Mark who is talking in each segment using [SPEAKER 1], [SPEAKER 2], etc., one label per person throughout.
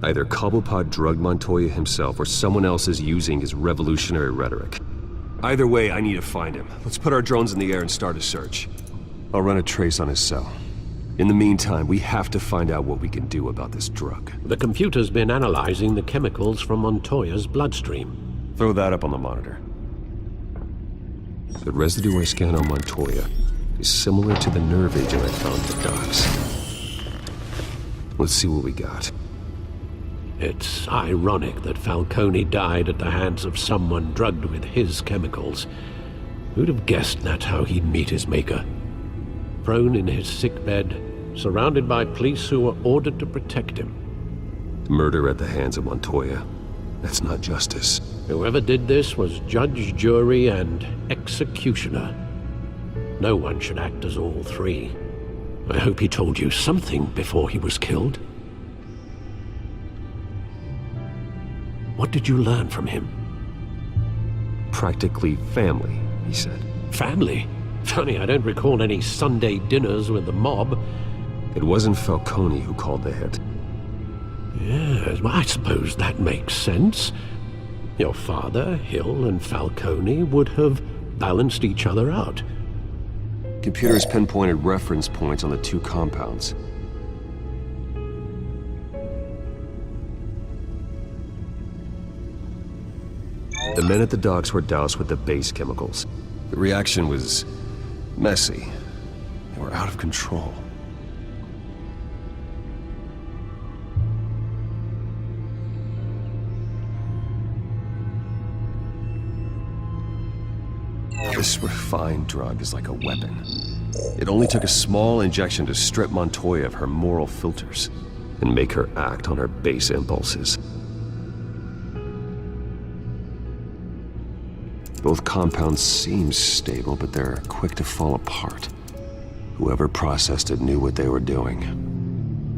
[SPEAKER 1] Either Cobblepot drugged Montoya himself or someone else is using his revolutionary rhetoric. Either way, I need to find him. Let's put our drones in the air and start a search. I'll run a trace on his cell. In the meantime, we have to find out what we can do about this drug.
[SPEAKER 2] The computer's been analyzing the chemicals from Montoya's bloodstream.
[SPEAKER 1] Throw that up on the monitor. The residue I scanned on Montoya is similar to the nerve agent I found at the docks. Let's see what we got.
[SPEAKER 2] It's ironic that Falcone died at the hands of someone drugged with his chemicals. Who'd have guessed that's how he'd meet his maker? Prone in his sickbed, surrounded by police who were ordered to protect him.
[SPEAKER 1] Murder at the hands of Montoya. That's not justice.
[SPEAKER 2] Whoever did this was judge, jury, and executioner. No one should act as all three. I hope he told you something before he was killed. What did you learn from him?
[SPEAKER 1] Practically family, he said.
[SPEAKER 2] Family? Funny, I don't recall any Sunday dinners with the mob.
[SPEAKER 1] It wasn't Falcone who called the hit.
[SPEAKER 2] Yes, well, I suppose that makes sense. Your father, Hill, and Falcone would have balanced each other out.
[SPEAKER 1] Computers pinpointed reference points on the two compounds. The men at the docks were doused with the base chemicals. The reaction was messy. They were out of control. This refined drug is like a weapon. It only took a small injection to strip Montoya of her moral filters and make her act on her base impulses. Both compounds seem stable, but they're quick to fall apart. Whoever processed it knew what they were doing.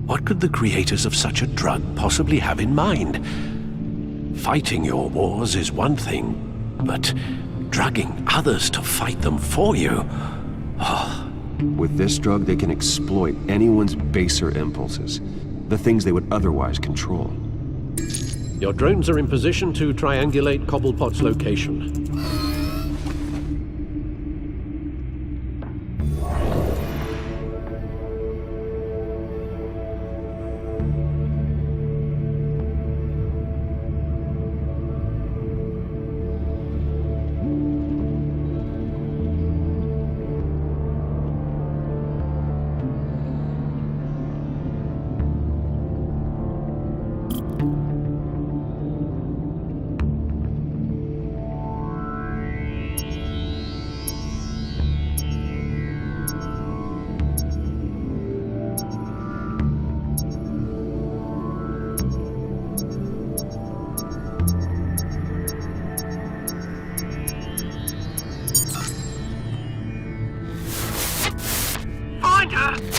[SPEAKER 2] What could the creators of such a drug possibly have in mind? Fighting your wars is one thing, but drugging others to fight them for you? Oh.
[SPEAKER 1] With this drug, they can exploit anyone's baser impulses, the things they would otherwise control.
[SPEAKER 2] Your drones are in position to triangulate Cobblepot's location.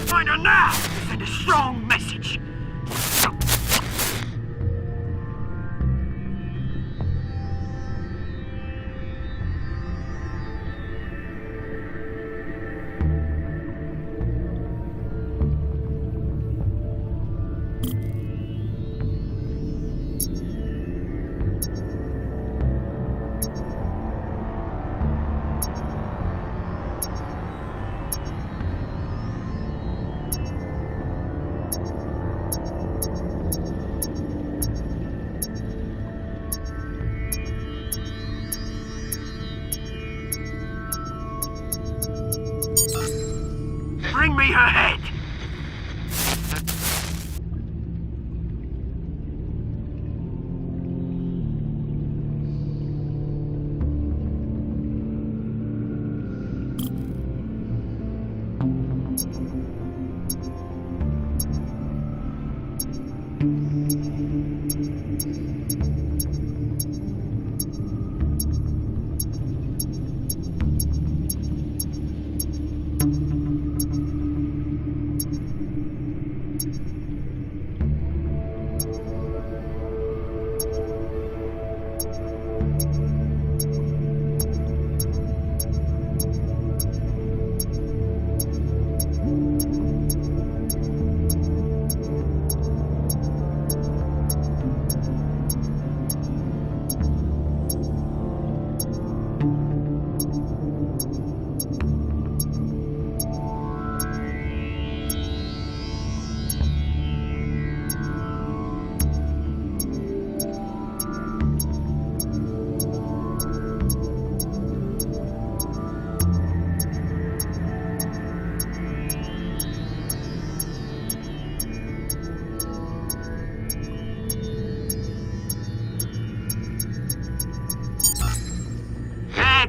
[SPEAKER 3] Find her now! Send a strong message! Bring me her head!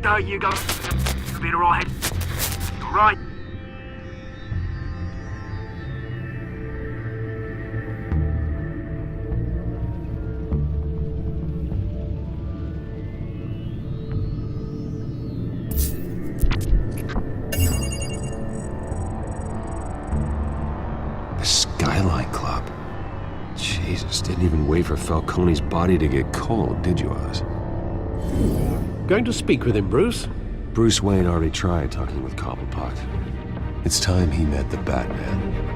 [SPEAKER 3] Inspector, you go. You'll be alright. All right.
[SPEAKER 1] The Skyline Club. Jesus, didn't even wait for Falcone's body to get cold, did you, Oz?
[SPEAKER 2] Going to speak with him, Bruce?
[SPEAKER 1] Bruce Wayne already tried talking with Cobblepot. It's time he met the Batman.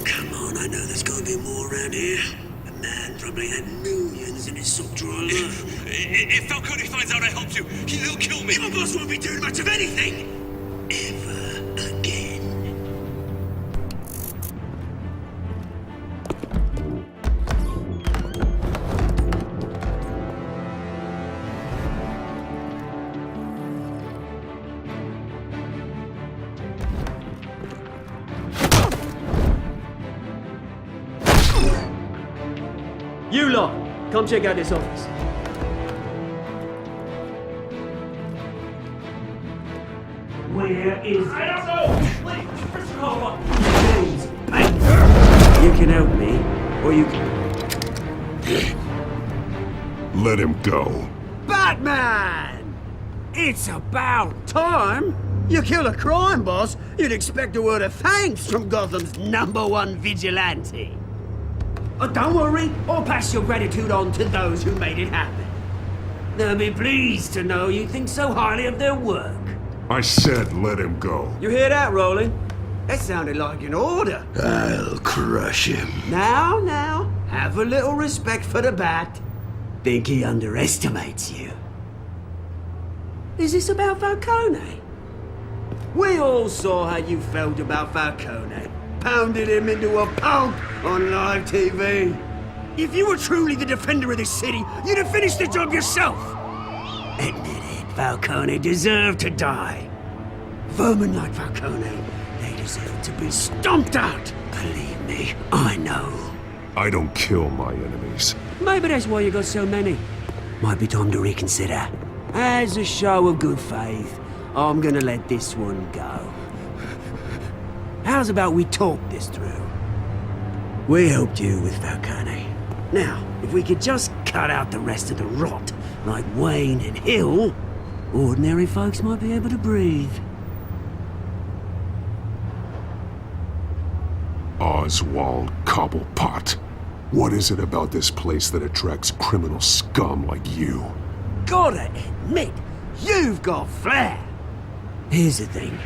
[SPEAKER 4] Come on, I know there's gotta be more around here. The man probably had millions in his sock drawer alone.
[SPEAKER 5] If Falcone finds out I helped you, he'll kill me.
[SPEAKER 4] My boss won't be doing much of anything! Ever again.
[SPEAKER 6] You lot, come check out this office. Where is
[SPEAKER 3] I don't know! Please, first call up.
[SPEAKER 6] James? You can help me, or you can...
[SPEAKER 7] Let him go.
[SPEAKER 4] Batman! It's about time! You kill a crime boss, you'd expect a word of thanks from Gotham's #1 vigilante. Oh, don't worry, I'll pass your gratitude on to those who made it happen. They'll be pleased to know you think so highly of their work.
[SPEAKER 7] I said let him go.
[SPEAKER 6] You hear that, Roland?
[SPEAKER 4] That sounded like an order.
[SPEAKER 7] I'll crush him.
[SPEAKER 4] Now, have a little respect for the Bat. Think he underestimates you. Is this about Falcone? We all saw how you felt about Falcone. Pounded him into a pulp on live TV. If you were truly the defender of this city, you'd have finished the job yourself. Admit it, Falcone deserved to die. Vermin like Falcone, they deserve to be stomped out. Believe me, I know.
[SPEAKER 7] I don't kill my enemies.
[SPEAKER 4] Maybe that's why you got so many. Might be time to reconsider. As a show of good faith, I'm gonna let this one go. How's about we talk this through? We helped you with Falcone. Now, if we could just cut out the rest of the rot, like Wayne and Hill, ordinary folks might be able to breathe.
[SPEAKER 7] Oswald Cobblepot. What is it about this place that attracts criminal scum like you?
[SPEAKER 4] Gotta admit, you've got flair. Here's the thing.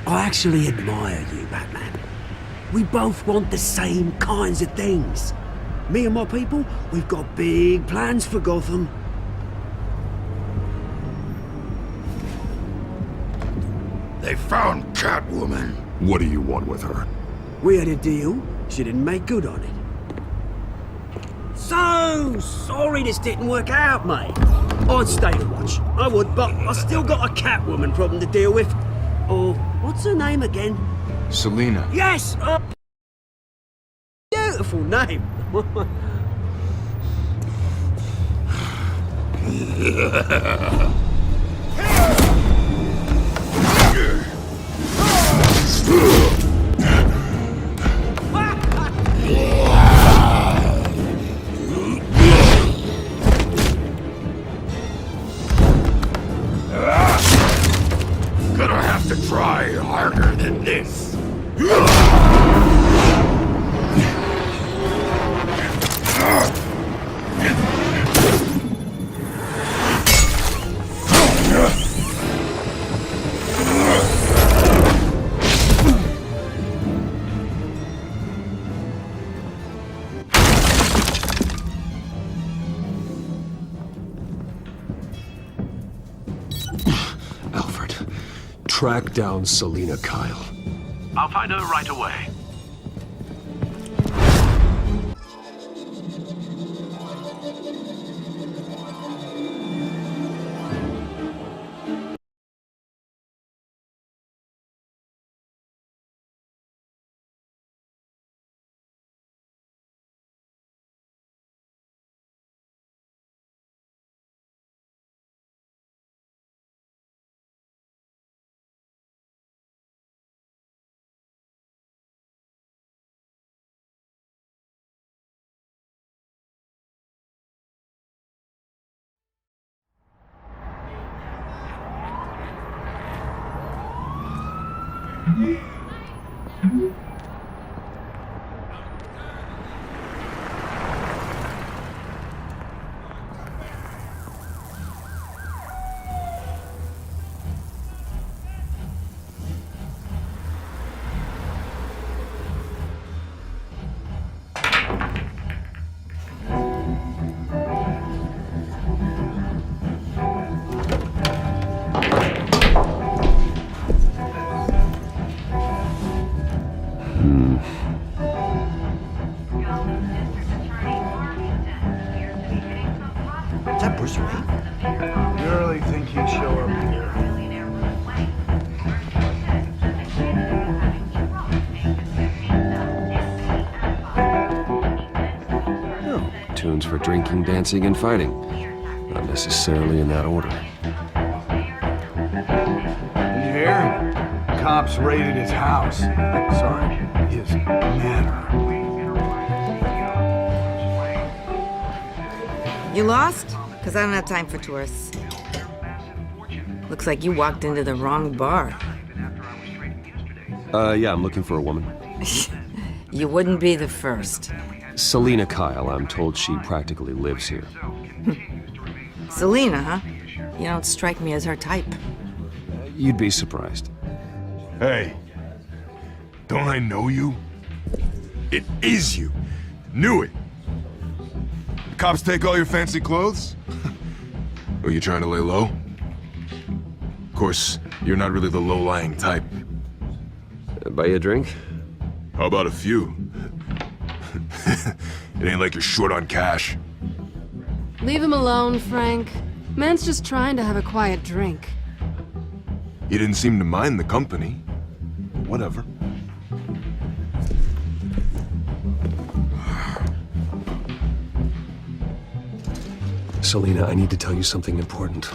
[SPEAKER 4] I actually admire you, Batman. We both want the same kinds of things. Me and my people, we've got big plans for Gotham.
[SPEAKER 7] They found Catwoman. What do you want with her?
[SPEAKER 4] We had a deal. She didn't make good on it. So sorry this didn't work out, mate. I'd stay to watch. I would, but I still got a Catwoman problem to deal with. Or, what's her name again?
[SPEAKER 7] Selina.
[SPEAKER 4] Yes! Beautiful name.
[SPEAKER 7] Gonna have to try harder than this.
[SPEAKER 1] Alfred, track down Selina Kyle.
[SPEAKER 3] I'll find her right away.
[SPEAKER 4] Is that Bruce Wayne?
[SPEAKER 6] You really think he'd show up here?
[SPEAKER 1] Oh, tunes for drinking, dancing, and fighting. Not necessarily in that order.
[SPEAKER 6] Did you hear? Cops raided his house. Sorry, his manor.
[SPEAKER 8] You lost? Because I don't have time for tourists. Looks like you walked into the wrong bar.
[SPEAKER 1] Yeah, I'm looking for a woman.
[SPEAKER 8] You wouldn't be the first.
[SPEAKER 1] Selina Kyle, I'm told she practically lives here.
[SPEAKER 8] Selena, huh? You don't strike me as her type.
[SPEAKER 1] You'd be surprised.
[SPEAKER 9] Hey, don't I know you? It is you. Knew it. The cops take all your fancy clothes? Are you trying to lay low? Of course, you're not really the low-lying type.
[SPEAKER 1] Buy you a drink?
[SPEAKER 9] How about a few? It ain't like you're short on cash.
[SPEAKER 10] Leave him alone, Frank. Man's just trying to have a quiet drink.
[SPEAKER 9] You didn't seem to mind the company. Whatever.
[SPEAKER 1] Selina, I need to tell you something important.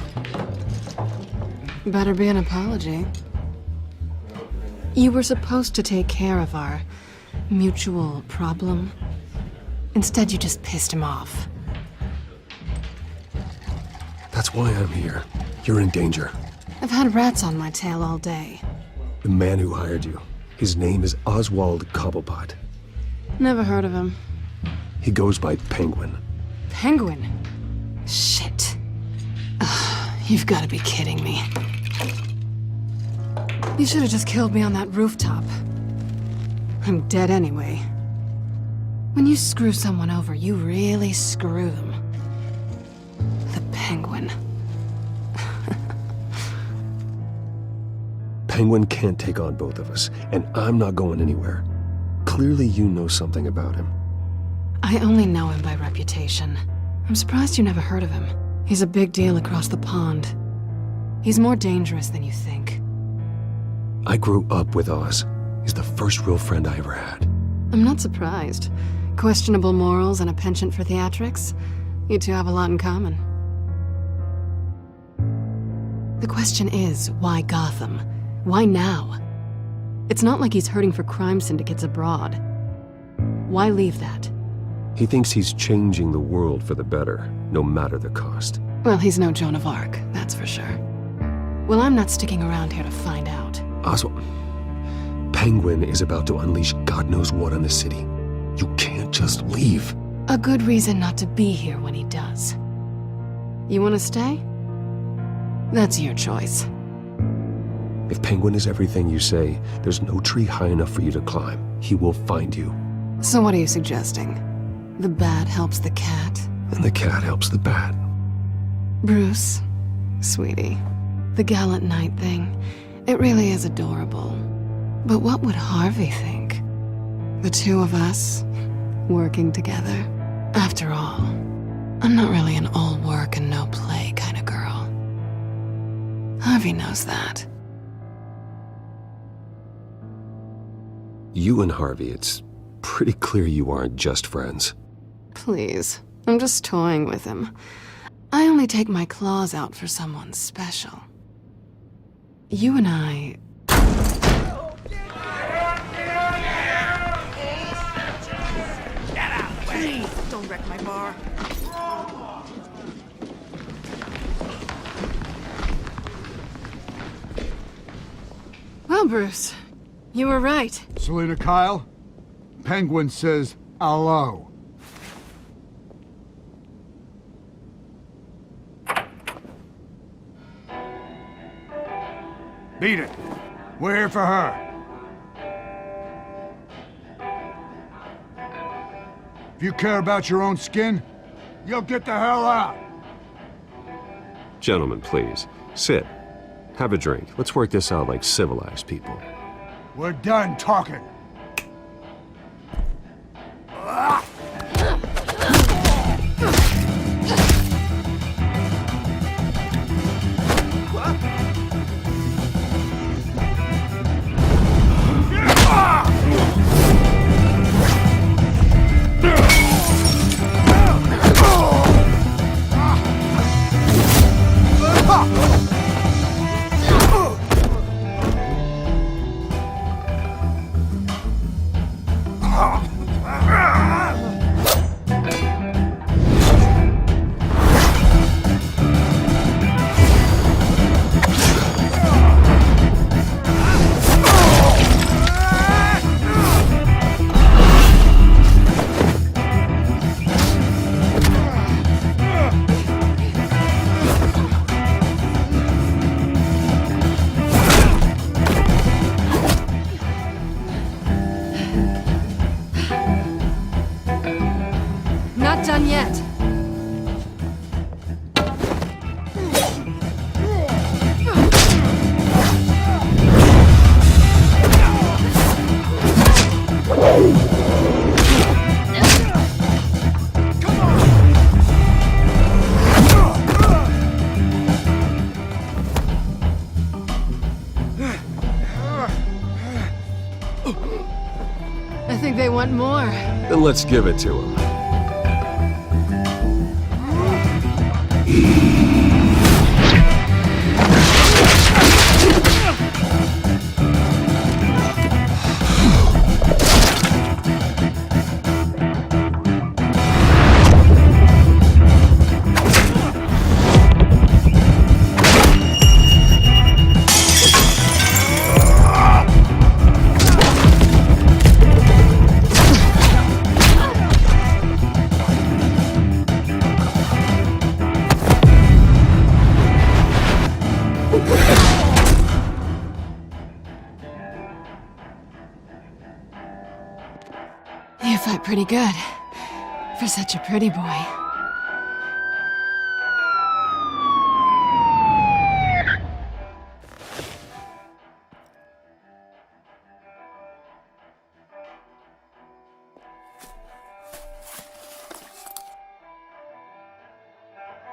[SPEAKER 10] Better be an apology. You were supposed to take care of our mutual problem. Instead, you just pissed him off.
[SPEAKER 1] That's why I'm here. You're in danger.
[SPEAKER 10] I've had rats on my tail all day.
[SPEAKER 1] The man who hired you, his name is Oswald Cobblepot.
[SPEAKER 10] Never heard of him.
[SPEAKER 1] He goes by Penguin.
[SPEAKER 10] Penguin? Shit. Ugh, you've got to be kidding me. You should have just killed me on that rooftop. I'm dead anyway. When you screw someone over, you really screw them. The Penguin.
[SPEAKER 1] Penguin can't take on both of us, and I'm not going anywhere. Clearly you know something about him.
[SPEAKER 10] I only know him by reputation. I'm surprised you never heard of him. He's a big deal across the pond. He's more dangerous than you think.
[SPEAKER 1] I grew up with Oz. He's the first real friend I ever had.
[SPEAKER 10] I'm not surprised. Questionable morals and a penchant for theatrics. You two have a lot in common. The question is, why Gotham? Why now? It's not like he's hurting for crime syndicates abroad. Why leave that?
[SPEAKER 1] He thinks he's changing the world for the better, no matter the cost.
[SPEAKER 10] Well, he's no Joan of Arc, that's for sure. Well, I'm not sticking around here to find out.
[SPEAKER 1] Oswald, Penguin is about to unleash God knows what on the city. You can't just leave.
[SPEAKER 10] A good reason not to be here when he does. You want to stay? That's your choice.
[SPEAKER 1] If Penguin is everything you say, there's no tree high enough for you to climb. He will find you.
[SPEAKER 10] So what are you suggesting? The bat helps the cat?
[SPEAKER 1] And the cat helps the bat.
[SPEAKER 10] Bruce, sweetie, the gallant knight thing, it really is adorable. But what would Harvey think? The two of us, working together? After all, I'm not really an all work and no play kind of girl. Harvey knows that.
[SPEAKER 1] You and Harvey, it's pretty clear you aren't just friends.
[SPEAKER 10] Please, I'm just toying with him. I only take my claws out for someone special. You and I...
[SPEAKER 8] Please, don't wreck my bar.
[SPEAKER 10] Well, Bruce, You were right.
[SPEAKER 6] Selina Kyle? Penguin says hello. Beat it. We're here for her. If you care about your own skin, you'll get the hell out.
[SPEAKER 1] Gentlemen, please. Sit. Have a drink. Let's work this out like civilized people.
[SPEAKER 6] We're done talking.
[SPEAKER 10] Not done yet. I think they want more.
[SPEAKER 1] Then let's give it to them.
[SPEAKER 10] You fight pretty good. For such a pretty boy.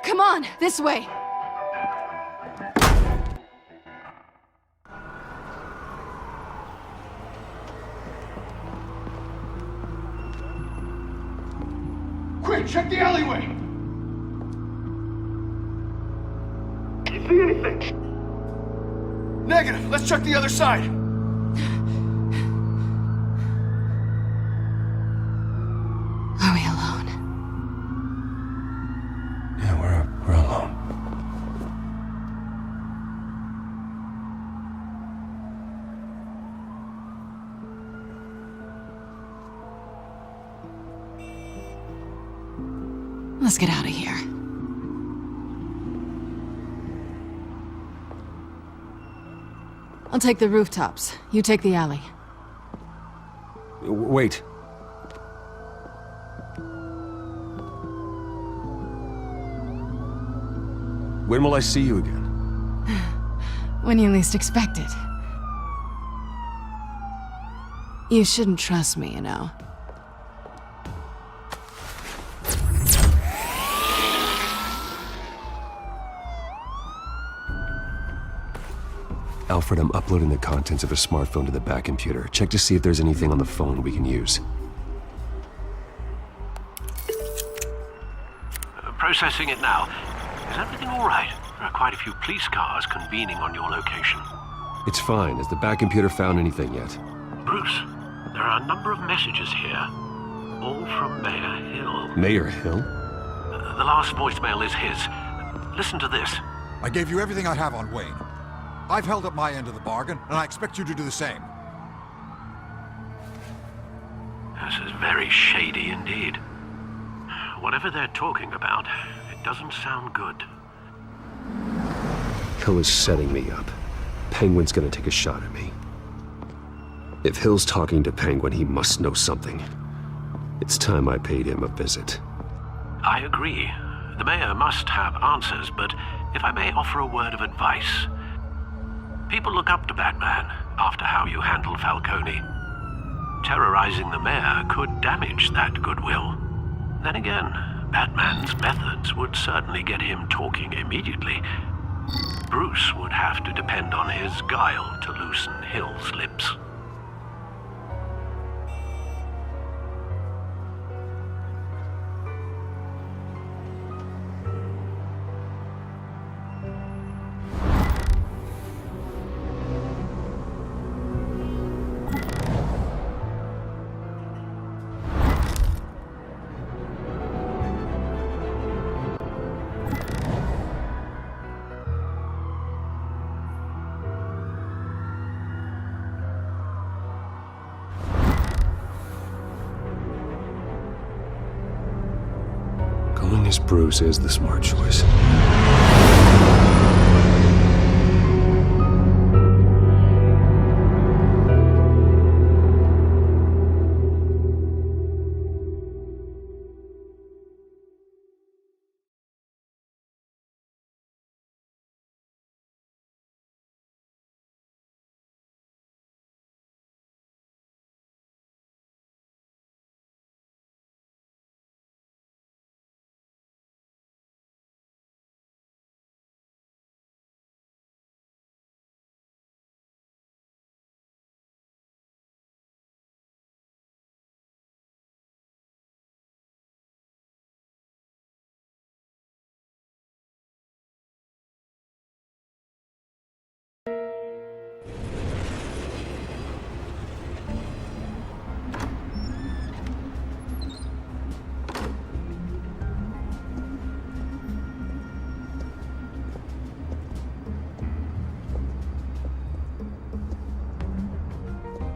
[SPEAKER 10] Come on, this way!
[SPEAKER 6] Quick, check the alleyway!
[SPEAKER 3] Do you see anything?
[SPEAKER 6] Negative, let's check the other side.
[SPEAKER 10] Are we alone?
[SPEAKER 1] Yeah, we're alone.
[SPEAKER 10] Let's get out of here. I'll take the rooftops. You take the alley.
[SPEAKER 1] Wait. When will I see you again?
[SPEAKER 10] When you least expect it. You shouldn't trust me, you know.
[SPEAKER 1] Alfred, I'm uploading the contents of a smartphone to the back computer. Check to see if there's anything on the phone we can use.
[SPEAKER 2] Processing it now. Is everything all right? There are quite a few police cars convening on your location.
[SPEAKER 1] It's fine. Has the back computer found anything yet?
[SPEAKER 2] Bruce, there are a number of messages here. All from Mayor Hill.
[SPEAKER 1] Mayor Hill?
[SPEAKER 2] The last voicemail is his. Listen to this.
[SPEAKER 11] I gave you everything I have on Wayne. I've held up my end of the bargain, and I expect you to do the same.
[SPEAKER 2] This is very shady indeed. Whatever they're talking about, it doesn't sound good.
[SPEAKER 1] Hill is setting me up. Penguin's gonna take a shot at me. If Hill's talking to Penguin, he must know something. It's time I paid him a visit.
[SPEAKER 2] I agree. The mayor must have answers, but if I may offer a word of advice. People look up to Batman after how you handled Falcone. Terrorizing the mayor could damage that goodwill. Then again, Batman's methods would certainly get him talking immediately. Bruce would have to depend on his guile to loosen Hill's lips.
[SPEAKER 1] Going as Bruce is the smart choice.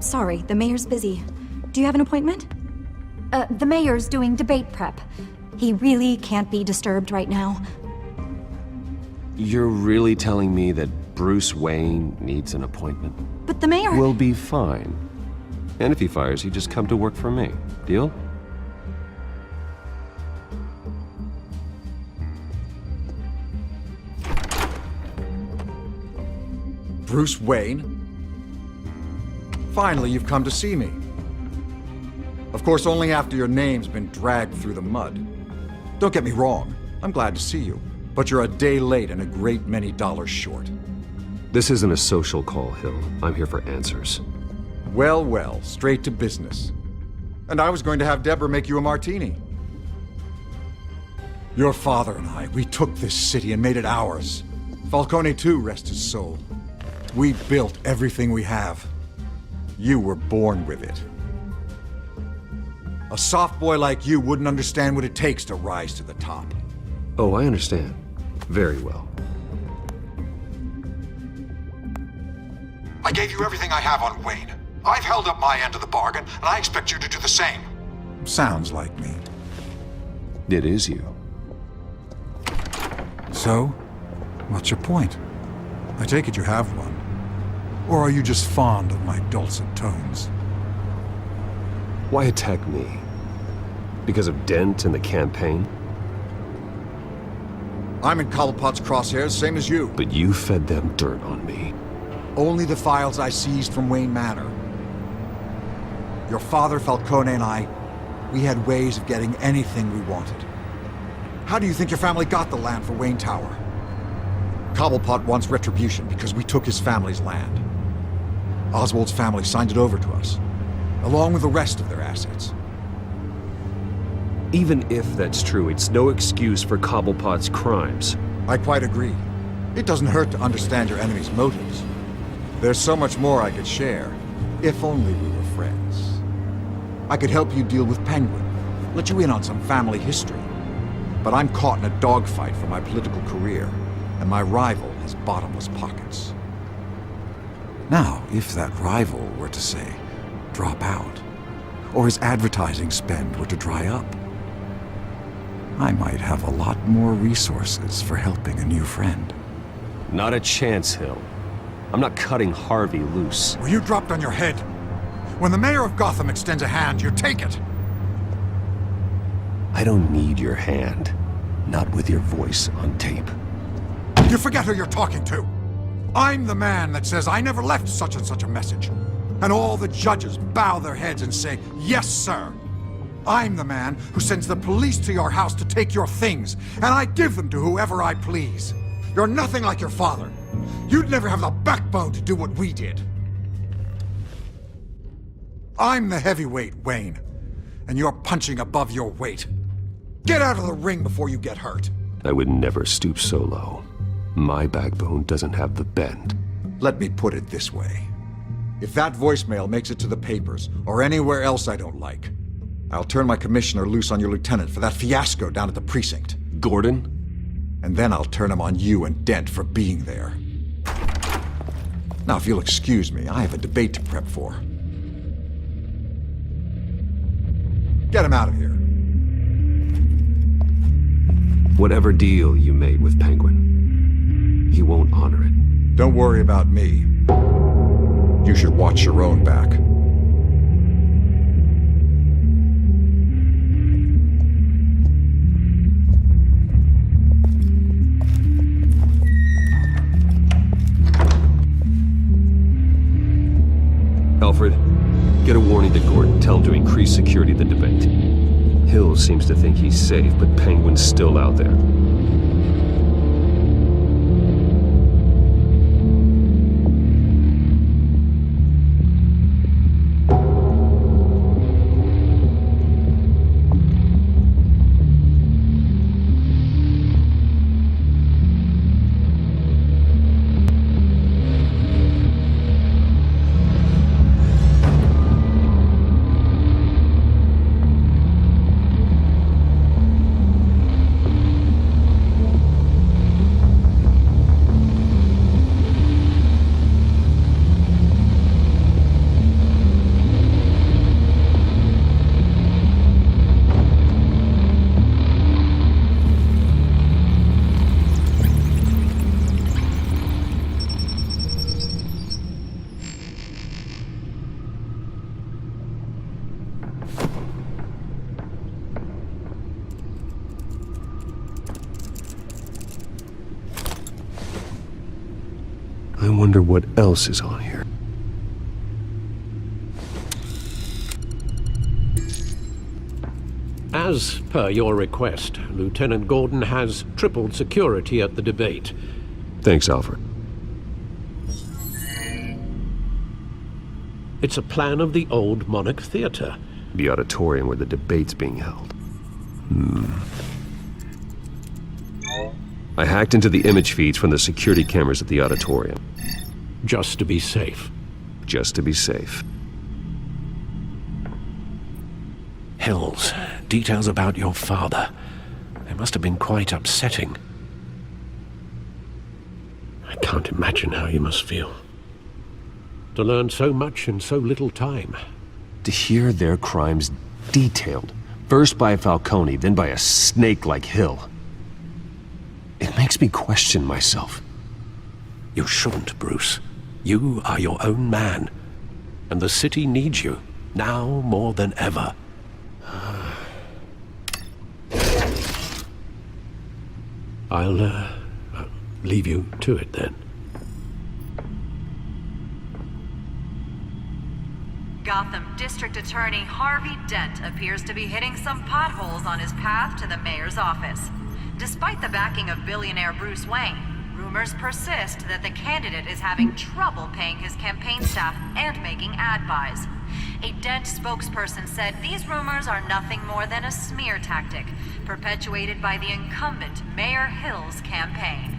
[SPEAKER 11] Sorry, the mayor's busy. Do you have an appointment? The mayor's doing debate prep. He really can't be disturbed right now.
[SPEAKER 1] You're really telling me that Bruce Wayne needs an appointment?
[SPEAKER 11] But the mayor...
[SPEAKER 1] We'll be fine. And if he fires you, just come to work for me. Deal?
[SPEAKER 12] Bruce Wayne? Finally, you've come to see me. Of course, only after your name's been dragged through the mud. Don't get me wrong, I'm glad to see you, but you're a day late and a great many dollars short.
[SPEAKER 1] This isn't a social call, Hill. I'm here for answers.
[SPEAKER 12] Well, well, straight to business. And I was going to have Deborah make you a martini. Your father and I, we took this city and made it ours. Falcone too, rest his soul. We built everything we have. You were born with it. A soft boy like you wouldn't understand what it takes to rise to the top.
[SPEAKER 1] Oh, I understand. Very well.
[SPEAKER 13] I gave you everything I have on Wayne. I've held up my end of the bargain, and I expect you to do the same.
[SPEAKER 12] Sounds like me.
[SPEAKER 1] It is you.
[SPEAKER 12] So, what's your point? I take it you have one. Or are you just fond of my dulcet tones?
[SPEAKER 1] Why attack me? Because of Dent and the campaign?
[SPEAKER 12] I'm in Cobblepot's crosshairs, same as you.
[SPEAKER 1] But you fed them dirt on me.
[SPEAKER 12] Only the files I seized from Wayne Manor. Your father, Falcone, and I, we had ways of getting anything we wanted. How do you think your family got the land for Wayne Tower? Cobblepot wants retribution because we took his family's land. Oswald's family signed it over to us, along with the rest of their assets.
[SPEAKER 1] Even if that's true, it's no excuse for Cobblepot's crimes.
[SPEAKER 12] I quite agree. It doesn't hurt to understand your enemy's motives. There's so much more I could share, if only we were friends. I could help you deal with Penguin, let you in on some family history. But I'm caught in a dogfight for my political career, and my rival has bottomless pockets. Now, if that rival were to say, drop out, or his advertising spend were to dry up, I might have a lot more resources for helping a new friend.
[SPEAKER 1] Not a chance, Hill. I'm not cutting Harvey loose.
[SPEAKER 12] Well, you dropped on your head. When the mayor of Gotham extends a hand, you take it.
[SPEAKER 1] I don't need your hand. Not with your voice on tape.
[SPEAKER 12] You forget who you're talking to. I'm the man that says I never left such and such a message. And all the judges bow their heads and say, yes, sir. I'm the man who sends the police to your house to take your things, and I give them to whoever I please. You're nothing like your father. You'd never have the backbone to do what we did. I'm the heavyweight, Wayne, and you're punching above your weight. Get out of the ring before you get hurt.
[SPEAKER 1] I would never stoop so low. My backbone doesn't have the bend.
[SPEAKER 12] Let me put it this way. If that voicemail makes it to the papers, or anywhere else I don't like, I'll turn my commissioner loose on your lieutenant for that fiasco down at the precinct.
[SPEAKER 1] Gordon?
[SPEAKER 12] And then I'll turn him on you and Dent for being there. Now, if you'll excuse me, I have a debate to prep for. Get him out of here.
[SPEAKER 1] Whatever deal you made with Penguin, he won't honor it.
[SPEAKER 12] Don't worry about me. You should watch your own back.
[SPEAKER 1] Alfred, get a warning to Gordon. Tell him to increase security at the debate. Hill seems to think he's safe, but Penguin's still out there. I wonder what else is on here.
[SPEAKER 2] As per your request, Lieutenant Gordon has tripled security at the debate.
[SPEAKER 1] Thanks, Alfred.
[SPEAKER 2] It's a plan of the old Monarch Theater.
[SPEAKER 1] The auditorium where the debate's being held. I hacked into the image feeds from the security cameras at the auditorium.
[SPEAKER 2] Just to be safe.
[SPEAKER 1] Just to be safe.
[SPEAKER 2] Hills, details about your father. They must have been quite upsetting. I can't imagine how you must feel. To learn so much in so little time.
[SPEAKER 1] To hear their crimes detailed, first by Falcone, then by a snake like Hill. It makes me question myself.
[SPEAKER 2] You shouldn't, Bruce. You are your own man. And the city needs you, now more than ever. I'll leave you to it then.
[SPEAKER 14] Gotham District Attorney Harvey Dent appears to be hitting some potholes on his path to the mayor's office. Despite the backing of billionaire Bruce Wayne, rumors persist that the candidate is having trouble paying his campaign staff and making ad buys. A Dent spokesperson said these rumors are nothing more than a smear tactic, perpetuated by the incumbent Mayor Hill's campaign.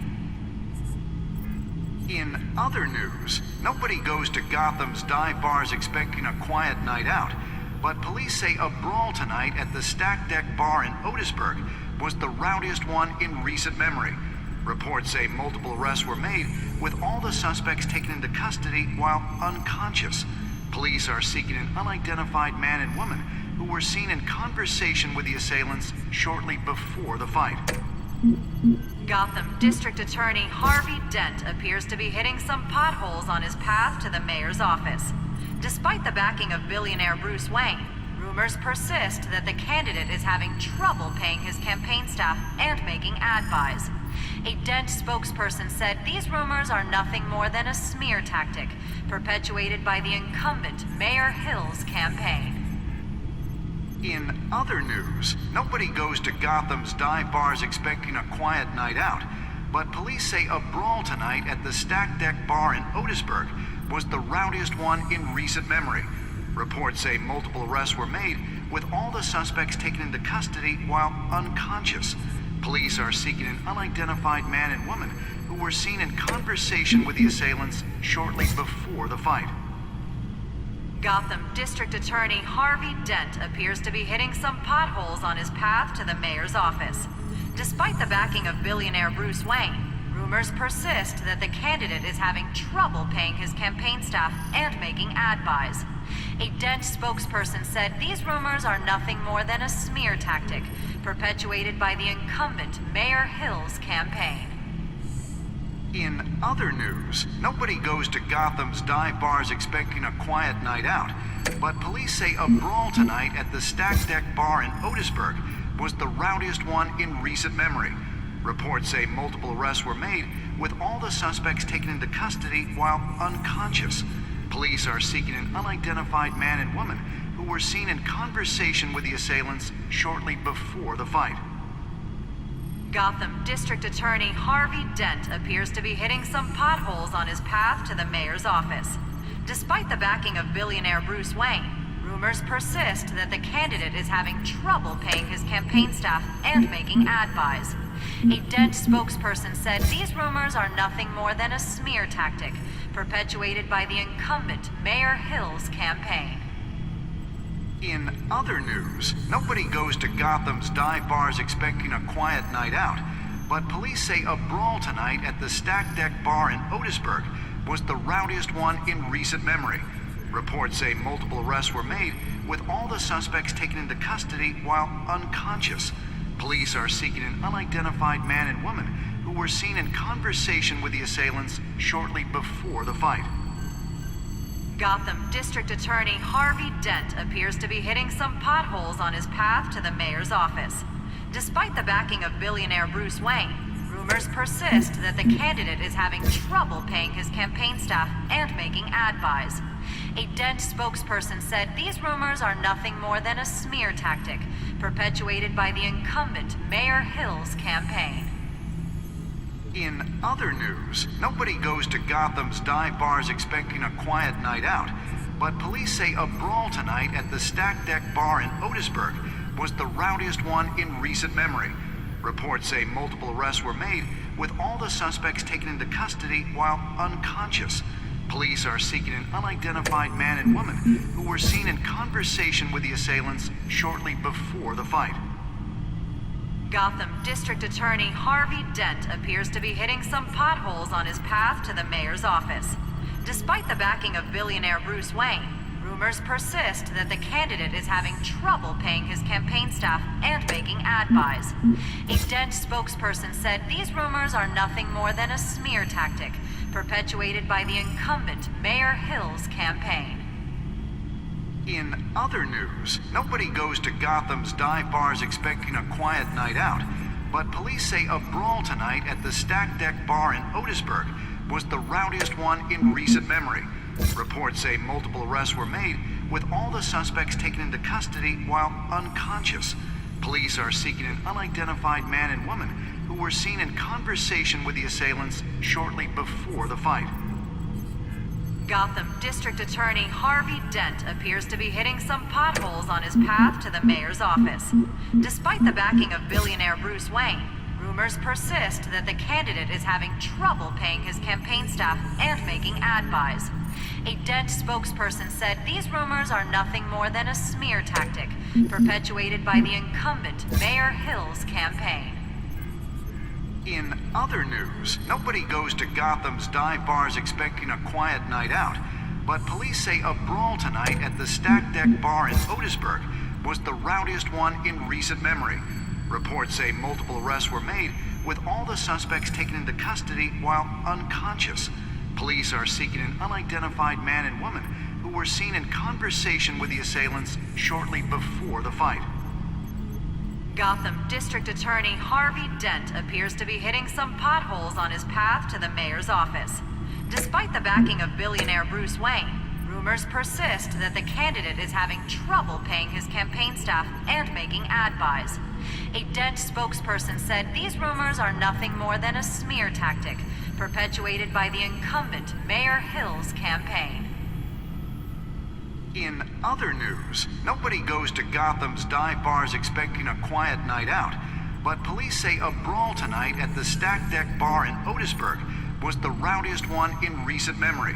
[SPEAKER 15] In other news, nobody goes to Gotham's dive bars expecting a quiet night out, but police say a brawl tonight at the Stack Deck Bar in Otisburg was the rowdiest one in recent memory. Reports say multiple arrests were made, with all the suspects taken into custody while unconscious. Police are seeking an unidentified man and woman who were seen in conversation with the assailants shortly before the fight.
[SPEAKER 14] Gotham District Attorney Harvey Dent appears to be hitting some potholes on his path to the mayor's office. Despite the backing of billionaire Bruce Wayne, rumors persist that the candidate is having trouble paying his campaign staff and making ad buys. A Dent spokesperson said these rumors are nothing more than a smear tactic perpetuated by the incumbent Mayor Hill's campaign.
[SPEAKER 15] In other news, nobody goes to Gotham's dive bars expecting a quiet night out, but police say a brawl tonight at the Stack Deck Bar in Otisburg was the rowdiest one in recent memory. Reports say multiple arrests were made, with all the suspects taken into custody while unconscious. Police are seeking an unidentified man and woman who were seen in conversation with the assailants shortly before the fight.
[SPEAKER 14] Gotham District Attorney Harvey Dent appears to be hitting some potholes on his path to the mayor's office. Despite the backing of billionaire Bruce Wayne, rumors persist that the candidate is having trouble paying his campaign staff and making ad buys. A Dent spokesperson said these rumors are nothing more than a smear tactic perpetuated by the incumbent Mayor Hill's campaign.
[SPEAKER 15] In other news, nobody goes to Gotham's dive bars expecting a quiet night out, but police say a brawl tonight at the Stack Deck Bar in Otisburg was the rowdiest one in recent memory. Reports say multiple arrests were made, with all the suspects taken into custody while unconscious. Police are seeking an unidentified man and woman who were seen in conversation with the assailants shortly before the fight.
[SPEAKER 14] Gotham District Attorney Harvey Dent appears to be hitting some potholes on his path to the mayor's office. Despite the backing of billionaire Bruce Wayne, rumors persist that the candidate is having trouble paying his campaign staff and making ad buys. A Dent spokesperson said these rumors are nothing more than a smear tactic perpetuated by the incumbent Mayor Hill's campaign.
[SPEAKER 15] In other news, nobody goes to Gotham's dive bars expecting a quiet night out, but police say a brawl tonight at the Stack Deck Bar in Otisburg was the rowdiest one in recent memory. Reports say multiple arrests were made, with all the suspects taken into custody while unconscious. Police are seeking an unidentified man and woman who were seen in conversation with the assailants shortly before the fight.
[SPEAKER 14] Gotham District Attorney Harvey Dent appears to be hitting some potholes on his path to the mayor's office. Despite the backing of billionaire Bruce Wayne, rumors persist that the candidate is having trouble paying his campaign staff and making ad buys. A Dent spokesperson said these rumors are nothing more than a smear tactic perpetuated by the incumbent Mayor Hill's campaign.
[SPEAKER 15] In other news, nobody goes to Gotham's dive bars expecting a quiet night out, but police say a brawl tonight at the Stack Deck Bar in Otisburg was the rowdiest one in recent memory. Reports say multiple arrests were made, with all the suspects taken into custody while unconscious. Police are seeking an unidentified man and woman who were seen in conversation with the assailants shortly before the fight.
[SPEAKER 14] Gotham District Attorney Harvey Dent appears to be hitting some potholes on his path to the mayor's office. Despite the backing of billionaire Bruce Wayne, rumors persist that the candidate is having trouble paying his campaign staff and making ad buys. A Dent spokesperson said these rumors are nothing more than a smear tactic perpetuated by the incumbent Mayor Hill's campaign.
[SPEAKER 15] In other news, nobody goes to Gotham's dive bars expecting a quiet night out, but police say a brawl tonight at the Stack Deck Bar in Otisburg was the rowdiest one in recent memory. Reports say multiple arrests were made, with all the suspects taken into custody while unconscious. Police are seeking an unidentified man and woman who were seen in conversation with the assailants shortly before the fight.
[SPEAKER 14] Gotham District Attorney Harvey Dent appears to be hitting some potholes on his path to the mayor's office. Despite the backing of billionaire Bruce Wayne, rumors persist that the candidate is having trouble paying his campaign staff and making ad buys. A Dent spokesperson said these rumors are nothing more than a smear tactic perpetuated by the incumbent Mayor Hill's campaign.
[SPEAKER 15] In other news, nobody goes to Gotham's dive bars expecting a quiet night out, but police say a brawl tonight at the Stack Deck Bar in Otisburg was the rowdiest one in recent memory. Reports say multiple arrests were made, with all the suspects taken into custody while unconscious. Police are seeking an unidentified man and woman who were seen in conversation with the assailants shortly before the fight.
[SPEAKER 14] Gotham District Attorney Harvey Dent appears to be hitting some potholes on his path to the mayor's office. Despite the backing of billionaire Bruce Wayne, rumors persist that the candidate is having trouble paying his campaign staff and making ad buys. A Dent spokesperson said these rumors are nothing more than a smear tactic perpetuated by the incumbent Mayor Hill's campaign.
[SPEAKER 15] In other news, nobody goes to Gotham's dive bars expecting a quiet night out, but police say a brawl tonight at the Stack Deck Bar in Otisburg was the rowdiest one in recent memory.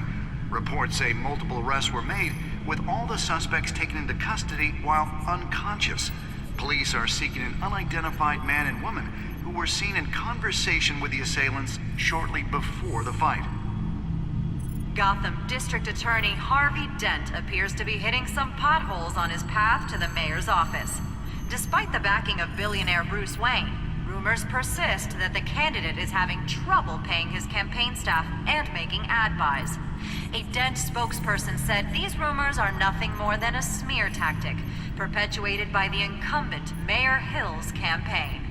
[SPEAKER 15] Reports say multiple arrests were made, with all the suspects taken into custody while unconscious. Police are seeking an unidentified man and woman who were seen in conversation with the assailants shortly before the fight.
[SPEAKER 14] Gotham District Attorney Harvey Dent appears to be hitting some potholes on his path to the mayor's office. Despite the backing of billionaire Bruce Wayne, rumors persist that the candidate is having trouble paying his campaign staff and making ad buys. A Dent spokesperson said these rumors are nothing more than a smear tactic perpetuated by the incumbent Mayor Hill's campaign.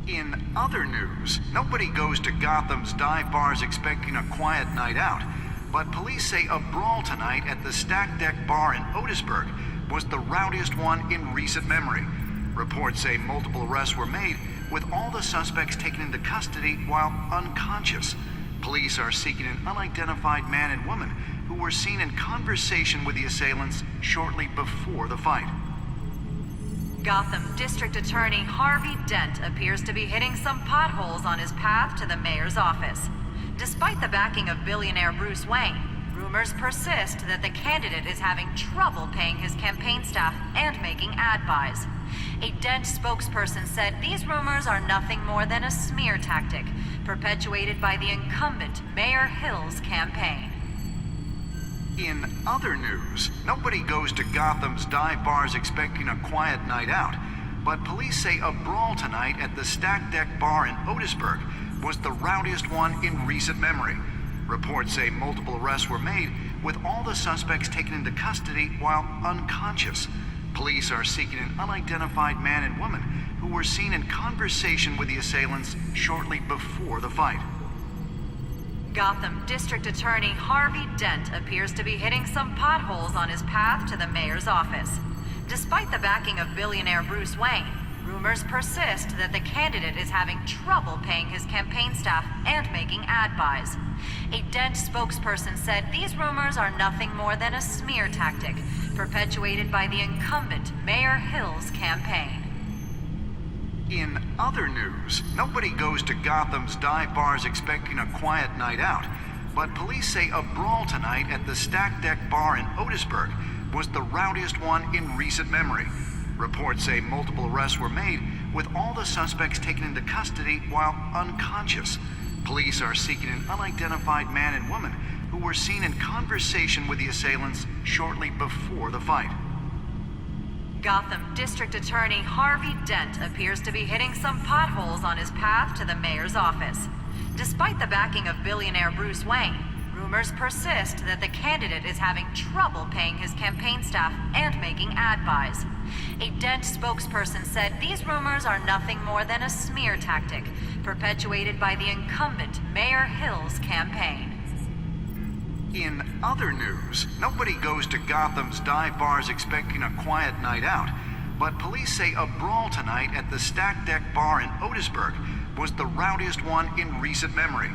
[SPEAKER 15] In other news, nobody goes to Gotham's dive bars expecting a quiet night out, but police say a brawl tonight at the Stack Deck Bar in Otisburg was the rowdiest one in recent memory. Reports say multiple arrests were made, with all the suspects taken into custody while unconscious. Police are seeking an unidentified man and woman who were seen in conversation with the assailants shortly before the fight.
[SPEAKER 14] Gotham District Attorney Harvey Dent appears to be hitting some potholes on his path to the mayor's office. Despite the backing of billionaire Bruce Wayne, rumors persist that the candidate is having trouble paying his campaign staff and making ad buys. A Dent spokesperson said these rumors are nothing more than a smear tactic perpetuated by the incumbent Mayor Hill's campaign.
[SPEAKER 15] In other news, nobody goes to Gotham's dive bars expecting a quiet night out, but police say a brawl tonight at the Stack Deck Bar in Otisburg was the rowdiest one in recent memory. Reports say multiple arrests were made, with all the suspects taken into custody while unconscious. Police are seeking an unidentified man and woman who were seen in conversation with the assailants shortly before the fight.
[SPEAKER 14] Gotham District Attorney Harvey Dent appears to be hitting some potholes on his path to the mayor's office. Despite the backing of billionaire Bruce Wayne, rumors persist that the candidate is having trouble paying his campaign staff and making ad buys. A Dent spokesperson said these rumors are nothing more than a smear tactic perpetuated by the incumbent Mayor Hill's campaign.
[SPEAKER 15] In other news, nobody goes to Gotham's dive bars expecting a quiet night out, but police say a brawl tonight at the Stack Deck Bar in Otisburg was the rowdiest one in recent memory. Reports say multiple arrests were made, with all the suspects taken into custody while unconscious. Police are seeking an unidentified man and woman who were seen in conversation with the assailants shortly before the fight.
[SPEAKER 14] Gotham District Attorney Harvey Dent appears to be hitting some potholes on his path to the mayor's office. Despite the backing of billionaire Bruce Wayne, rumors persist that the candidate is having trouble paying his campaign staff and making ad buys. A Dent spokesperson said these rumors are nothing more than a smear tactic perpetuated by the incumbent Mayor Hill's campaign.
[SPEAKER 15] In other news, nobody goes to Gotham's dive bars expecting a quiet night out, but police say a brawl tonight at the Stack Deck Bar in Otisburg was the rowdiest one in recent memory.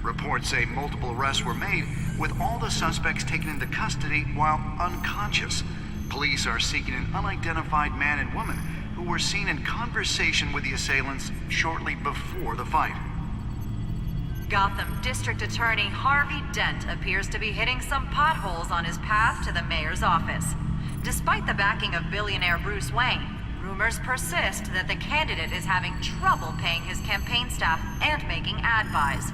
[SPEAKER 15] Reports say multiple arrests were made, with all the suspects taken into custody while unconscious. Police are seeking an unidentified man and woman who were seen in conversation with the assailants shortly before the fight.
[SPEAKER 14] Gotham District Attorney Harvey Dent appears to be hitting some potholes on his path to the mayor's office. Despite the backing of billionaire Bruce Wayne, rumors persist that the candidate is having trouble paying his campaign staff and making ad buys.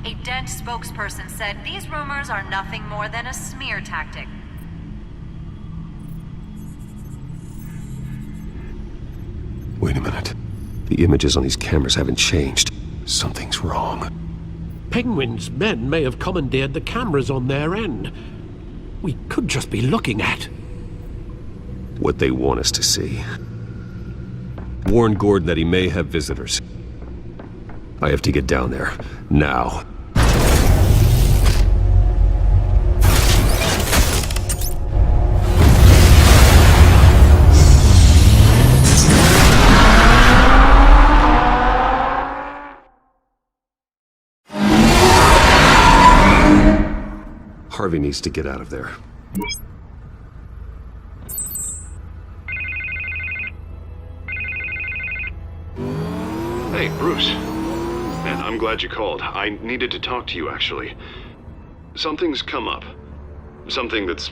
[SPEAKER 14] A Dent spokesperson said these rumors are nothing more than a smear tactic.
[SPEAKER 1] Wait a minute. The images on these cameras haven't changed. Something's wrong.
[SPEAKER 2] Penguin's men may have commandeered the cameras on their end. We could just be looking at
[SPEAKER 1] what they want us to see. Warn Gordon that he may have visitors. I have to get down there. Now. Harvey needs to get out of there.
[SPEAKER 16] Hey, Bruce. Man, I'm glad you called. I needed to talk to you, actually. Something's come up. Something that's...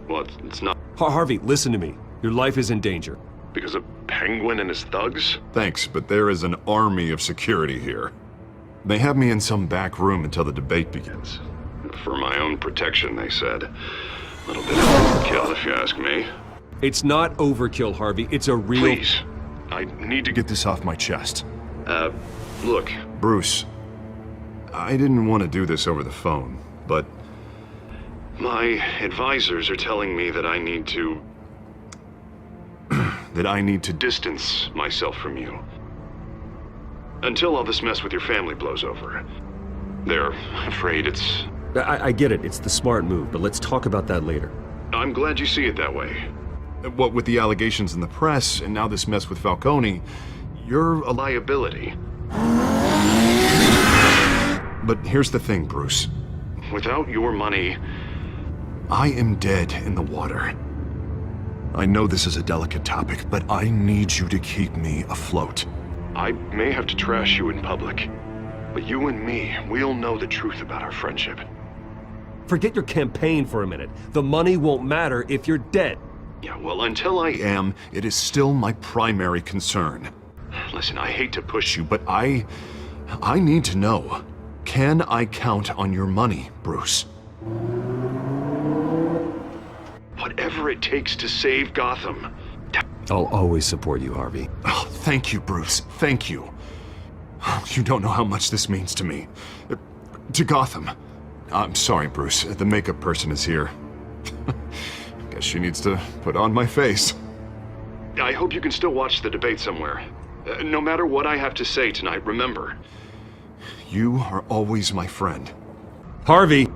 [SPEAKER 16] well, it's not...
[SPEAKER 1] Harvey, listen to me. Your life is in danger.
[SPEAKER 16] Because of Penguin and his thugs?
[SPEAKER 9] Thanks, but there is an army of security here. They have me in some back room until the debate begins.
[SPEAKER 16] For my own protection, they said. A little bit of overkill, if you ask me.
[SPEAKER 1] It's not overkill, Harvey. It's a real...
[SPEAKER 16] Please. I need to get this off my chest. Look.
[SPEAKER 9] Bruce, I didn't want to do this over the phone, but...
[SPEAKER 16] my advisors are telling me that I need to... that I need to distance myself from you. Until all this mess with your family blows over. They're afraid it's...
[SPEAKER 1] I get it. It's the smart move, but let's talk about that later.
[SPEAKER 16] I'm glad you see it that way.
[SPEAKER 9] What with the allegations in the press, and now this mess with Falcone, you're a
[SPEAKER 16] liability.
[SPEAKER 9] But here's the thing, Bruce.
[SPEAKER 16] Without your money...
[SPEAKER 9] I am dead in the water. I know this is a delicate topic, but I need you to keep me afloat.
[SPEAKER 16] I may have to trash you in public, but you and me, we'll know the truth about our friendship.
[SPEAKER 1] Forget your campaign for a minute. The money won't matter if you're dead.
[SPEAKER 16] Yeah, well, until I
[SPEAKER 9] am, it is still my primary concern.
[SPEAKER 16] Listen, I hate to push you,
[SPEAKER 9] but I need to know. Can I count on your money, Bruce?
[SPEAKER 16] Whatever it takes to save Gotham.
[SPEAKER 1] I'll always support you, Harvey.
[SPEAKER 9] Oh, thank you, Bruce. Thank you. You don't know how much this means to me. To Gotham. I'm sorry, Bruce. The makeup person is here. Guess she needs to put on my face.
[SPEAKER 16] I hope you can still watch the debate somewhere. No matter what I have to say tonight, remember.
[SPEAKER 9] You are always my friend.
[SPEAKER 1] Harvey!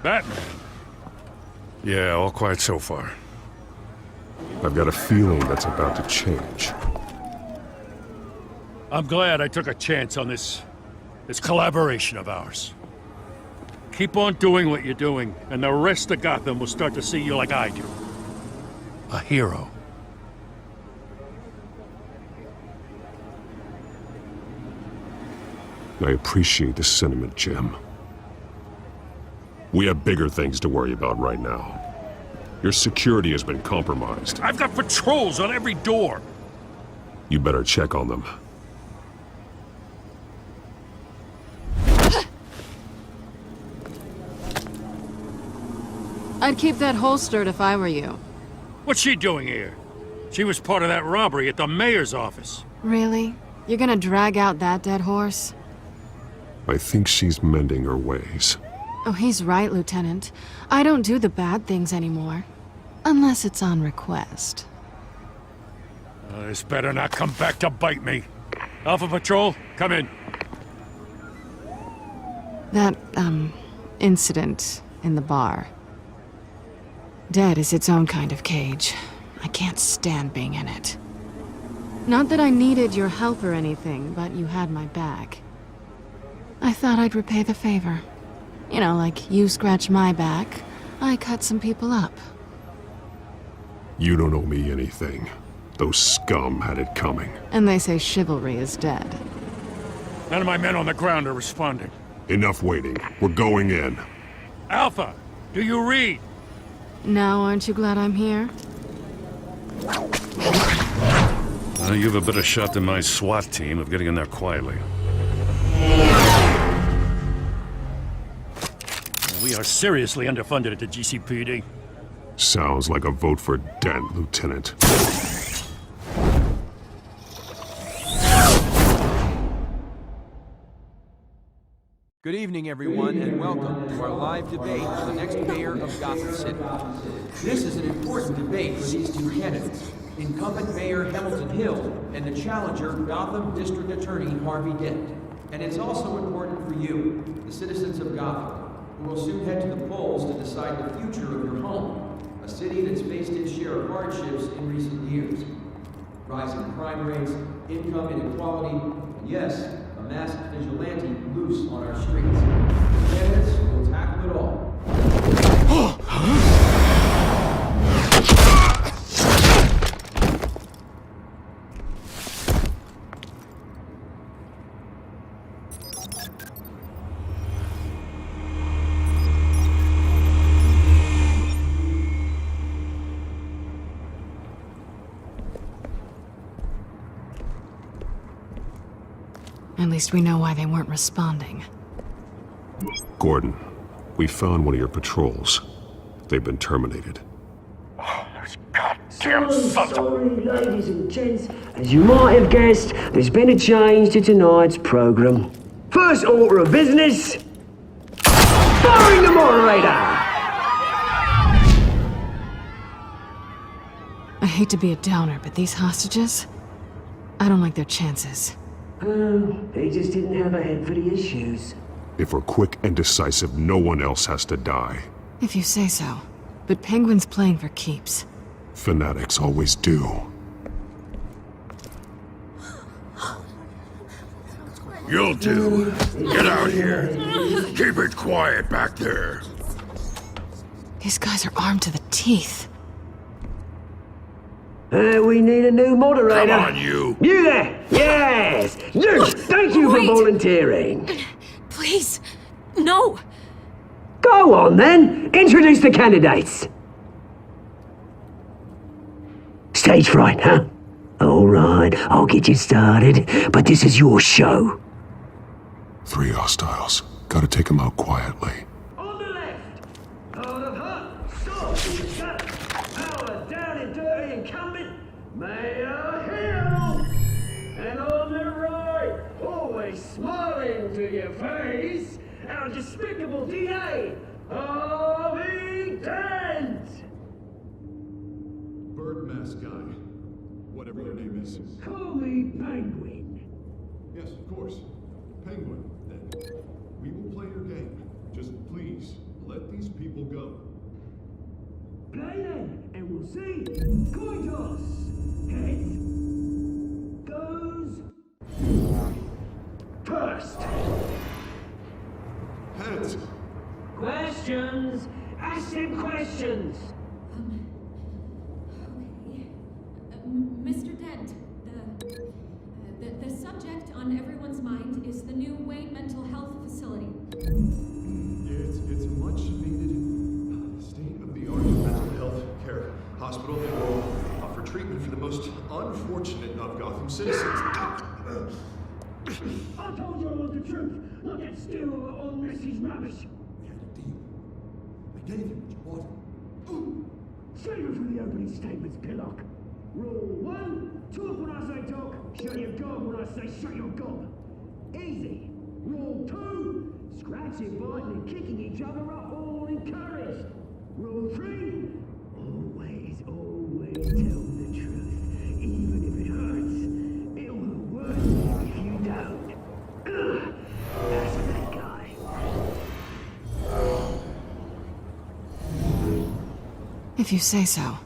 [SPEAKER 17] Batman. Yeah, all quiet so far.
[SPEAKER 7] I've got a feeling that's about to change.
[SPEAKER 17] I'm glad I took a chance on this collaboration of ours. Keep on doing what you're doing, and the rest of Gotham will start to see you like I do. A hero.
[SPEAKER 7] I appreciate the sentiment, Jim. We have bigger things to worry about right now. Your security has been compromised.
[SPEAKER 17] I've got patrols on every door.
[SPEAKER 7] You better check on them.
[SPEAKER 10] I'd keep that holstered if I were you.
[SPEAKER 17] What's she doing here? She was part of that robbery at the mayor's office.
[SPEAKER 10] Really? You're gonna drag out that dead horse?
[SPEAKER 7] I think she's mending her ways.
[SPEAKER 10] Oh, he's right, Lieutenant. I don't do the bad things anymore. Unless it's on request.
[SPEAKER 17] This better not come back to bite me. Alpha Patrol, come in.
[SPEAKER 10] That, incident in the bar. Dead is its own kind of cage. I can't stand being in it. Not that I needed your help or anything, but you had my back. I thought I'd repay the favor. You know, like you scratch my back, I cut some people up.
[SPEAKER 7] You don't owe me anything. Those scum had it coming.
[SPEAKER 10] And they say chivalry is dead.
[SPEAKER 17] None of my men on the ground are responding.
[SPEAKER 7] Enough waiting. We're going in.
[SPEAKER 17] Alpha, do you read?
[SPEAKER 10] Now aren't you glad I'm here?
[SPEAKER 18] You have a better shot than my SWAT team of getting in there quietly.
[SPEAKER 17] We are seriously underfunded at the GCPD.
[SPEAKER 7] Sounds like a vote for Dent, Lieutenant.
[SPEAKER 19] Good evening, everyone, and welcome to our live debate for the next mayor of Gotham City. This is an important debate for these two candidates, incumbent Mayor Hamilton Hill and the challenger Gotham District Attorney Harvey Dent. And it's also important for you, the citizens of Gotham, who will soon head to the polls to decide the future of your home, a city that's faced its share of hardships in recent years. Rising crime rates, income inequality, and yes, a masked vigilante loose on our streets. The candidates will tackle it all.
[SPEAKER 10] At least we know why they weren't responding.
[SPEAKER 7] Gordon, we found one of your patrols. They've been terminated.
[SPEAKER 4] So sorry, ladies and gents. As you might have guessed, there's been a change to tonight's program. First order of business, firing the moderator!
[SPEAKER 10] I hate to be a downer, but these hostages? I don't like their chances.
[SPEAKER 4] They just didn't have a head for the issues.
[SPEAKER 7] If we're quick and decisive, no one else has to die.
[SPEAKER 10] If you say so. But Penguin's playing for keeps.
[SPEAKER 7] Fanatics always do.
[SPEAKER 9] You'll do. Get out here. Keep it quiet back there.
[SPEAKER 10] These guys are armed to the teeth.
[SPEAKER 4] We need a new moderator.
[SPEAKER 9] Come on, you.
[SPEAKER 4] You there! Yes! You! Thank you for volunteering.
[SPEAKER 20] Please, no.
[SPEAKER 4] Go on, then. Introduce the candidates. Stage fright, huh? All right, I'll get you started, but this is your show.
[SPEAKER 7] 3 hostiles. Gotta take them out quietly.
[SPEAKER 4] On the left, hard of heart, soft, gut, power down and dirty incumbent, Mayor Hill. And on the right, always smiling to your face, our despicable DA, Harvey Dent.
[SPEAKER 7] Bird mask guy. Whatever your name is.
[SPEAKER 4] Call me Penguin.
[SPEAKER 7] Yes, of course. Penguin, then. We will play your game. Just please, let these people go.
[SPEAKER 4] Play then, and we'll see. Coin toss. Heads. Goes. First.
[SPEAKER 7] Heads.
[SPEAKER 4] Questions. Ask them questions.
[SPEAKER 20] Mr. Dent, the subject on everyone's mind is the new Wayne Mental Health Facility.
[SPEAKER 7] It's a much needed state-of-the-art mental health care hospital that will offer treatment for the most unfortunate of Gotham citizens.
[SPEAKER 4] I told you I want the truth, not that still all Messie's rubbish.
[SPEAKER 7] We had a deal. I gave you what you wanted.
[SPEAKER 4] Save it for the opening statements, Pillock. Rule 1, talk when I say talk, shut your gob when I say shut your gob. Easy. Rule 2, scratching, biting and kicking each other up, all encouraged. Rule 3, always tell the truth, even if it hurts. It will work if you don't. That's that guy.
[SPEAKER 10] If you say so.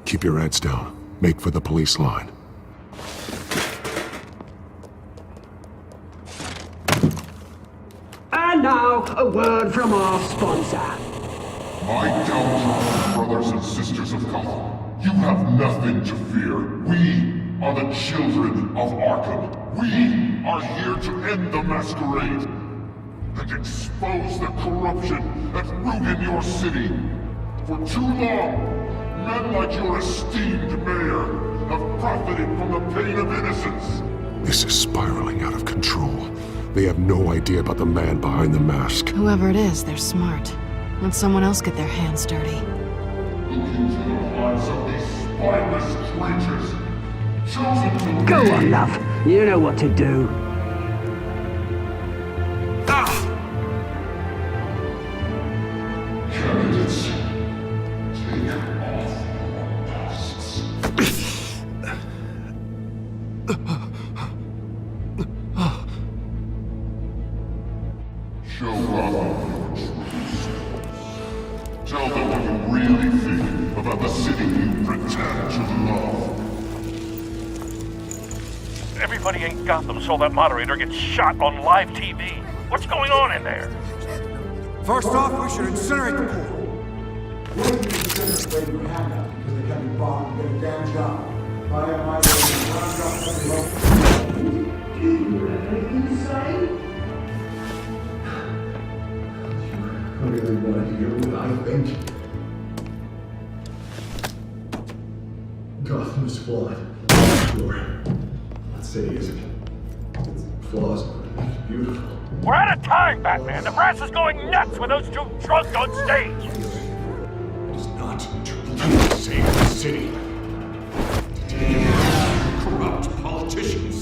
[SPEAKER 9] Keep your heads down. Make for the police line.
[SPEAKER 4] And now, a word from our sponsor.
[SPEAKER 21] My downtrodden brothers and sisters of Gotham, you have nothing to fear. We are the children of Arkham. We are here to end the masquerade and expose the corruption that ruined your city. For too long, men like your esteemed mayor have profited from the pain of innocence.
[SPEAKER 9] This is spiraling out of control. They have no idea about the man behind the mask.
[SPEAKER 10] Whoever it is, they're smart. Let someone else get their hands dirty.
[SPEAKER 21] Look into the hearts of these spineless creatures, chosen to
[SPEAKER 4] Go
[SPEAKER 21] lead.
[SPEAKER 4] on, love. You know what to do.
[SPEAKER 21] Candidates, take off your masks. Show Gotham your truth. Tell them what you really think about the city you pretend to love.
[SPEAKER 17] Everybody in Gotham saw that moderator get shot on live TV. What's going on in there?
[SPEAKER 12] First off, we should incinerate the pool.
[SPEAKER 7] I really want to hear what I think. Gotham is flawed. Sure. That city isn't. Its flaws are beautiful.
[SPEAKER 17] We're out of time, Batman. The press is going nuts with those two drunk on stage.
[SPEAKER 7] It is not to save the city. To take it back from corrupt politicians.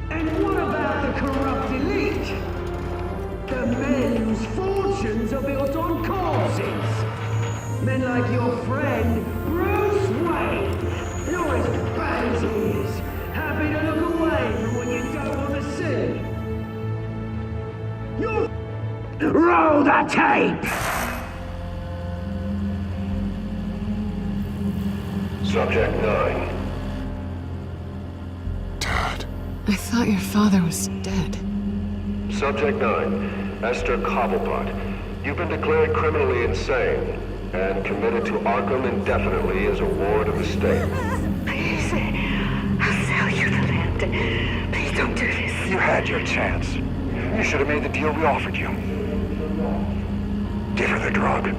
[SPEAKER 4] And what about the corrupt elite? The men whose fortunes are built on corpses. Men like your friend, Bruce Wayne. And all as bad as he is, happy to look away from what you don't want to see. You roll the tape!
[SPEAKER 16] Subject 9.
[SPEAKER 10] I thought your father was dead.
[SPEAKER 16] Subject 9, Esther Cobblepot. You've been declared criminally insane and committed to Arkham indefinitely as a ward of the state.
[SPEAKER 22] Please, I'll sell you the land. Please don't do this.
[SPEAKER 15] You had your chance. You should have made the deal we offered you. Give her the drug.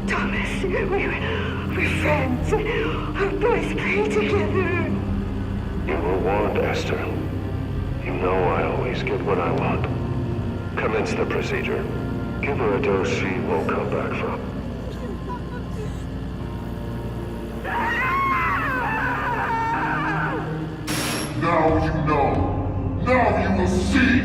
[SPEAKER 22] Thomas, we're friends. Our boys play together.
[SPEAKER 16] You were warned, Esther. You know I always get what I want. Commence the procedure. Give her a dose she won't come back from.
[SPEAKER 21] Now you know. Now you will see.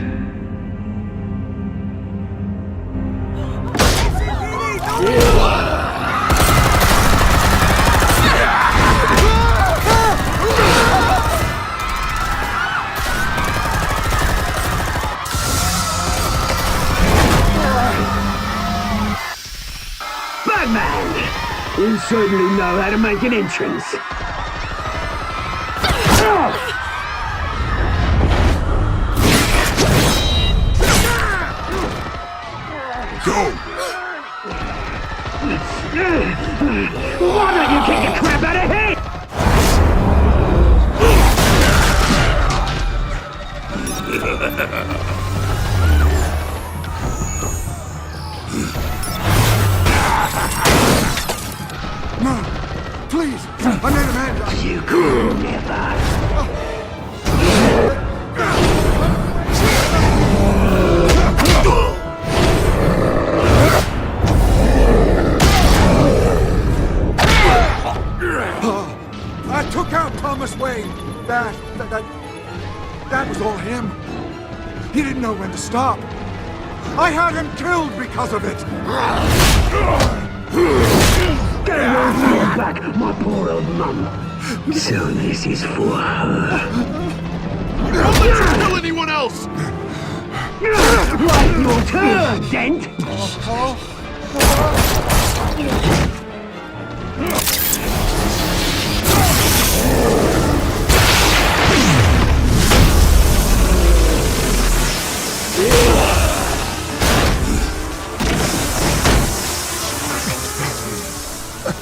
[SPEAKER 4] Batman! You certainly know how to make an entrance.
[SPEAKER 21] Go!
[SPEAKER 4] Why don't you kick the crap out of him?
[SPEAKER 12] No! Please! please. I made amends.
[SPEAKER 4] You could never.
[SPEAKER 12] I took out Thomas Wayne. That was all him. He didn't know when to stop. I had him killed because of it.
[SPEAKER 4] Get your hand back, my poor old mum. So this is for her.
[SPEAKER 9] Don't let you kill anyone else!
[SPEAKER 4] Right, your turn, Dent.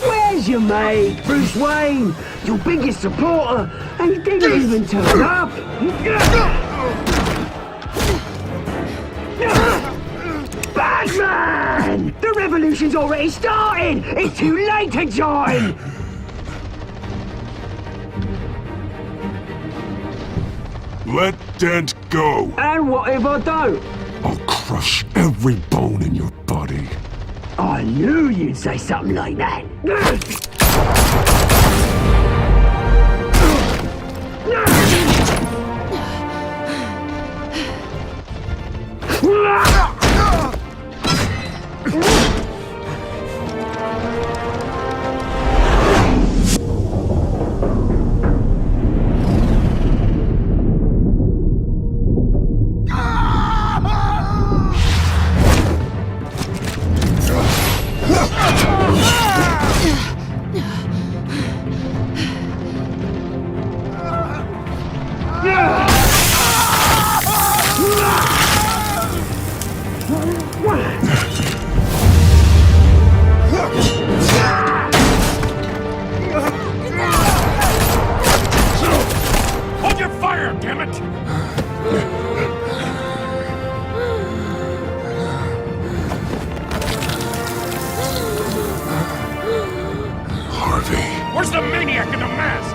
[SPEAKER 4] Where's your mate, Bruce Wayne? Your biggest supporter, and he didn't even turn up. Batman! The revolution's already started! It's too late to join!
[SPEAKER 21] Let Dent go.
[SPEAKER 4] And what if I don't?
[SPEAKER 21] I'll crush every bone in your body.
[SPEAKER 4] I knew you'd say something like that.
[SPEAKER 17] Hold your fire, damn it!
[SPEAKER 21] Harvey.
[SPEAKER 17] Where's the maniac in the mask?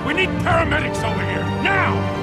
[SPEAKER 17] We need paramedics over here, now!